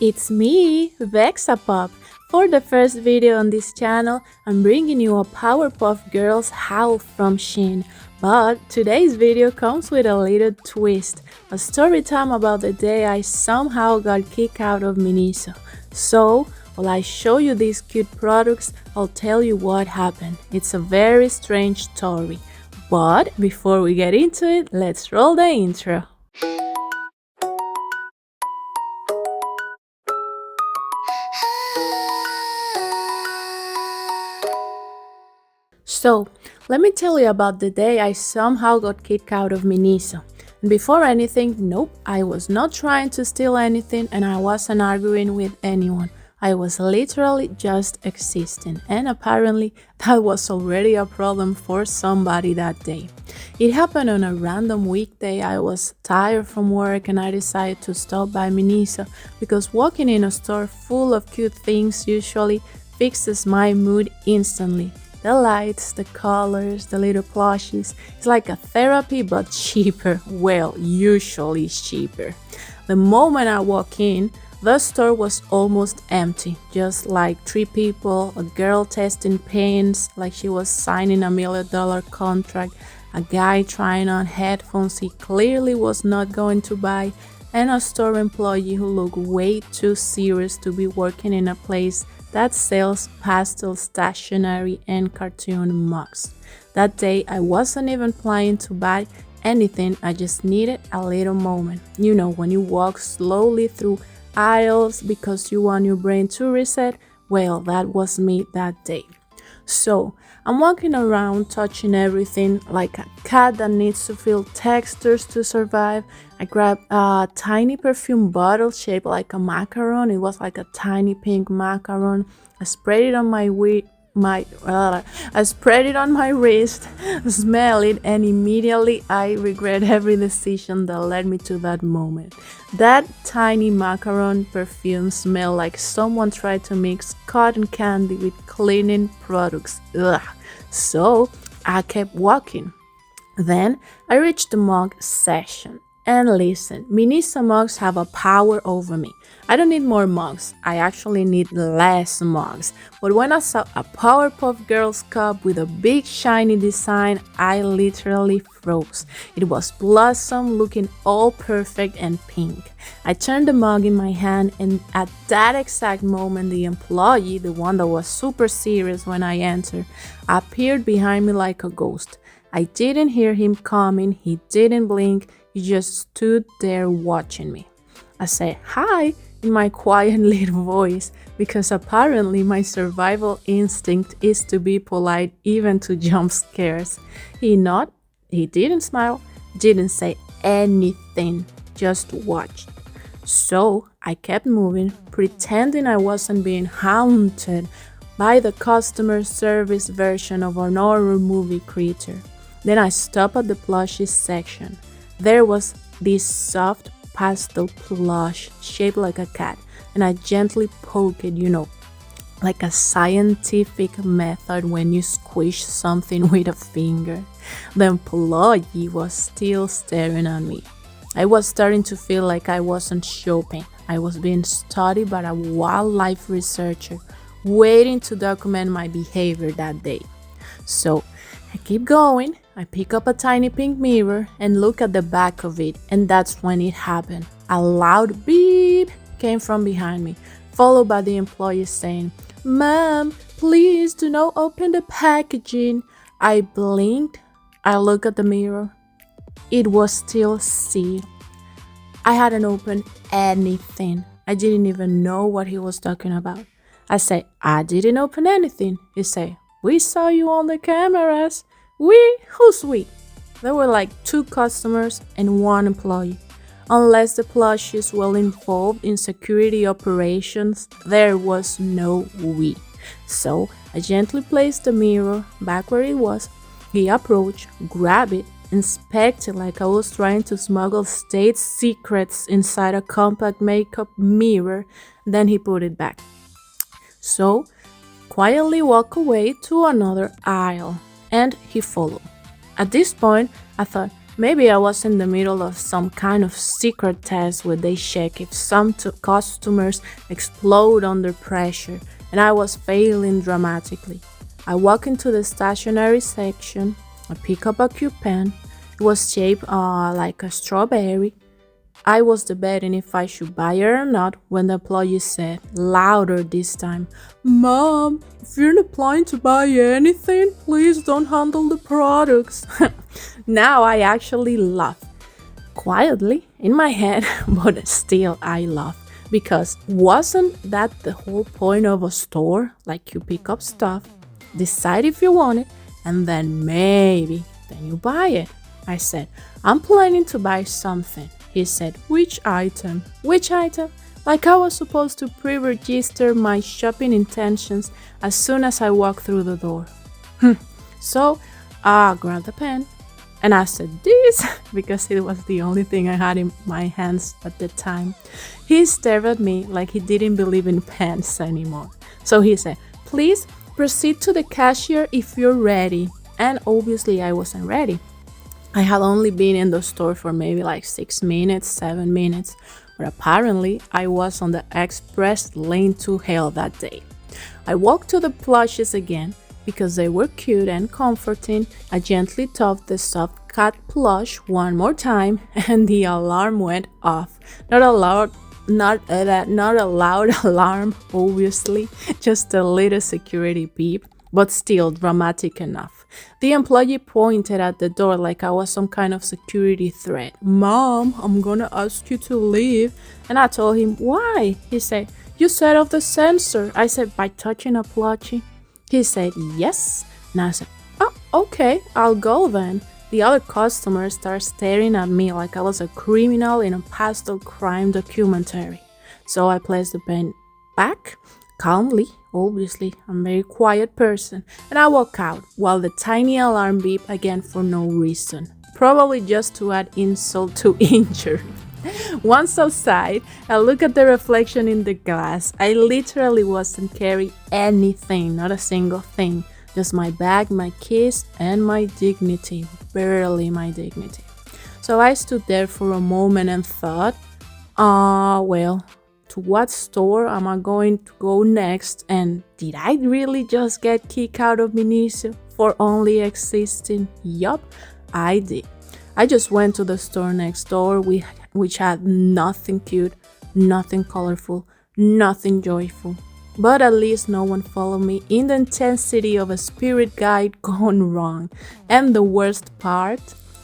It's me, VexaPop. For the first video on this channel, I'm bringing you a Powerpuff Girls haul from SHEIN. But today's video comes with a little twist, a story time about the day I somehow got kicked out of Miniso. So, while I show you these cute products, I'll tell you what happened. It's a very strange story. But before we get into it, let's roll the intro. So, let me tell you about the day I somehow got kicked out of Miniso. And before anything, nope, I was not trying to steal anything and I wasn't arguing with anyone. I was literally just existing, and apparently that was already a problem for somebody that day. It happened on a random weekday. I was tired from work and I decided to stop by Miniso because walking in a store full of cute things usually fixes my mood instantly. The lights, the colors, the little plushies. It's like a therapy but cheaper. Well, usually cheaper. The moment I walk in, the store was almost empty. Just like 3 people, a girl testing pens like she was signing a $1 million contract, a guy trying on headphones he clearly was not going to buy, and a store employee who looked way too serious to be working in a place that sells pastel stationery and cartoon mugs. That day, I wasn't even planning to buy anything, I just needed a little moment. You know, when you walk slowly through aisles because you want your brain to reset, well, that was me that day. So, I'm walking around touching everything like a cat that needs to feel textures to survive. I grabbed a tiny perfume bottle shaped like a macaron. It was like a tiny pink macaron. I sprayed it on I spread it on my wrist, smell it, and immediately I regret every decision that led me to that moment. That tiny macaron perfume smelled like someone tried to mix cotton candy with cleaning products. Ugh. So I kept walking. Then I reached the mug section. And listen, Miniso mugs have a power over me. I don't need more mugs, I actually need less mugs. But when I saw a Powerpuff Girls cup with a big shiny design, I literally froze. It was blossom, looking all perfect and pink. I turned the mug in my hand, and at that exact moment, the employee, the one that was super serious when I entered, appeared behind me like a ghost. I didn't hear him coming, he didn't blink, he just stood there watching me. I said hi in my quiet little voice because apparently my survival instinct is to be polite even to jump scares. He nodded, he didn't smile, didn't say anything, just watched. So I kept moving, pretending I wasn't being haunted by the customer service version of an horror movie creature. Then I stopped at the plushies section. There was this soft pastel plush shaped like a cat, and I gently poked it, like a scientific method when you squish something with a finger. The employee was still staring at me. I was starting to feel like I wasn't shopping. I was being studied by a wildlife researcher, waiting to document my behavior that day. So I keep going. I pick up a tiny pink mirror and look at the back of it, and that's when it happened. A loud beep came from behind me, followed by the employee saying, "Ma'am, please do not open the packaging." I blinked. I looked at the mirror. It was still sealed. I hadn't opened anything. I didn't even know what he was talking about. I said, "I didn't open anything." He said, "We saw you on the cameras." We? Who's we? There were like 2 customers and 1 employee. Unless the plushies were involved in security operations, there was no we. So I gently placed the mirror back where it was. He approached, grabbed it, inspected like I was trying to smuggle state secrets inside a compact makeup mirror, then he put it back. So quietly walked away to another aisle. And he followed. At this point, I thought, Maybe I was in the middle of some kind of secret test where they check if some customers explode under pressure, and I was failing dramatically. I walk into the stationery section. I pick up a cute pen. It was shaped like a strawberry. I was debating if I should buy it or not when the employee said, louder this time, "Mom, if you're not planning to buy anything, please don't handle the products." Now I actually laugh. Quietly in my head, but still I laugh. Because wasn't that the whole point of a store? Like you pick up stuff, decide if you want it, and then then you buy it. I said, "I'm planning to buy something." He said, "Which item?" "Which item?" Like I was supposed to pre-register my shopping intentions as soon as I walked through the door. So I grabbed a pen and I said this because it was the only thing I had in my hands at the time. He stared at me like he didn't believe in pens anymore. So he said, "Please proceed to the cashier if you're ready." And obviously I wasn't ready. I had only been in the store for maybe like 6 minutes, 7 minutes, but apparently I was on the express lane to hell that day. I walked to the plushes again because they were cute and comforting. I gently tapped the soft cat plush one more time and the alarm went off. Not a loud alarm, obviously, just a little security beep, but still dramatic enough. The employee pointed at the door like I was some kind of security threat. "Mom, I'm gonna ask you to leave." And I told him, "Why?" He said, "You set off the sensor." I said, "By touching a plushie?" He said, "Yes." And I said, "Oh, okay, I'll go then." The other customers started staring at me like I was a criminal in a pastel crime documentary. So I placed the pen back calmly. Obviously, I'm a very quiet person, and I walk out while the tiny alarm beep again for no reason. Probably just to add insult to injury. Once outside, I look at the reflection in the glass. I literally wasn't carrying anything, not a single thing. Just my bag, my keys, and my dignity. Barely my dignity. So I stood there for a moment and thought, well, to what store am I going to go next? And did I really just get kicked out of Miniso for only existing? Yup, I did. I just went to the store next door, which had nothing cute, nothing colorful, nothing joyful. But at least no one followed me in the intensity of a spirit guide gone wrong. And the worst part,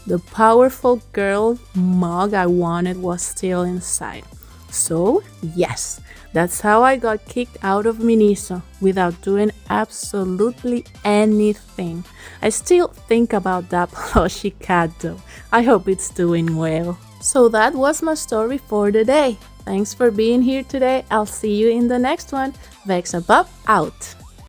the Powerpuff Girl mug I wanted was still inside. So, yes, that's how I got kicked out of Miniso without doing absolutely anything. I still think about that plushie cat though. I hope it's doing well. So that was my story for the day. Thanks for being here today. I'll see you in the next one. VexaPop out.